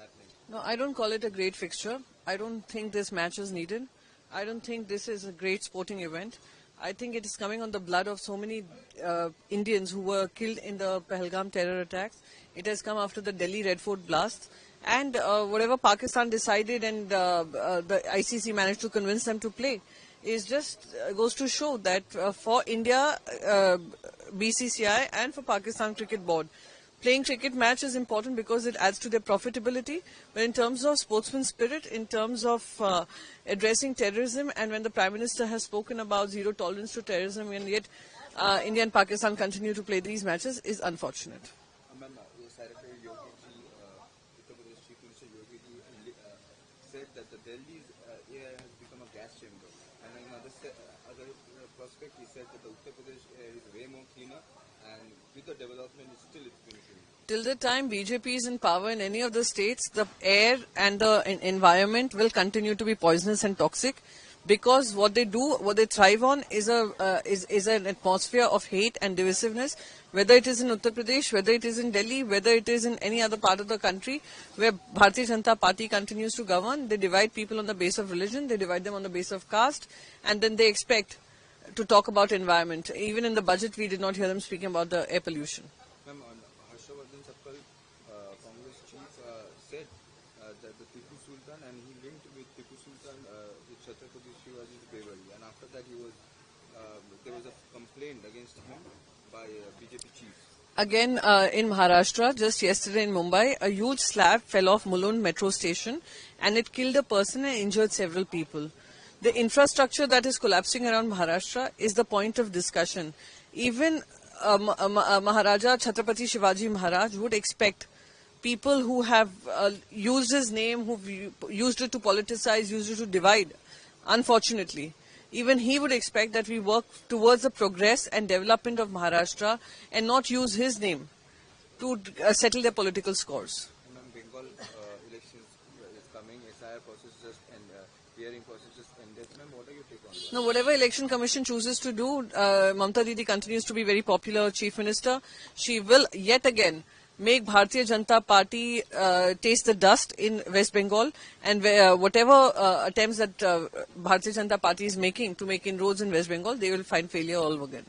happening? No, I don't call it a great fixture. I don't think this match is needed. I don't think this is a great sporting event. I think it is coming on the blood of so many Indians who were killed in the Pahalgam terror attacks. It has come after the Delhi Red Fort blasts. And whatever Pakistan decided and the ICC managed to convince them to play is just goes to show that for India, BCCI and for Pakistan Cricket Board, playing cricket match is important because it adds to their profitability. But in terms of sportsman spirit, in terms of addressing terrorism, and when the Prime Minister has spoken about zero tolerance to terrorism, and yet India and Pakistan continue to play these matches, is unfortunate. Ma'am, Secretary Yogi ji, Uttar Pradesh Chief Minister Yogi ji said that the Delhi's air has become a gas chamber. And in other prospect, he said that the Uttar Pradesh air is way more cleaner, and with the development, it's going to be. Till the time BJP is in power in any of the states, the air and the environment will continue to be poisonous and toxic, because what they do, what they thrive on is an atmosphere of hate and divisiveness. Whether it is in Uttar Pradesh, whether it is in Delhi, whether it is in any other part of the country where Bharatiya Janata Party continues to govern, they divide people on the basis of religion, they divide them on the basis of caste, and then they expect to talk about environment. Even in the budget, we did not hear them speaking about the air pollution. Ma'am, Harshavardhan Sappal, Congress chief, said that the Tipu Sultan, and he linked with Tipu Sultan with Chhatrapati Shivaji Bewari, and after that there was a complaint against him by BJP chiefs. Again, in Maharashtra, just yesterday in Mumbai, a huge slab fell off Mulund metro station and it killed a person and injured several people. The infrastructure that is collapsing around Maharashtra is the point of discussion. Even Maharaja Chhatrapati Shivaji Maharaj would expect people who have used his name, who've used it to politicize, used it to divide, unfortunately, even he would expect that we work towards the progress and development of Maharashtra and not use his name to settle their political scores. And Bengal elections is coming, SIR process just and hearing process just ended. Ma'am, what are your take on that? No, whatever election commission chooses to do, Mamta Didi continues to be very popular Chief Minister. She will yet again make Bharatiya Janata Party taste the dust in West Bengal, and whatever attempts that Bharatiya Janata Party is making to make inroads in West Bengal, they will find failure all again.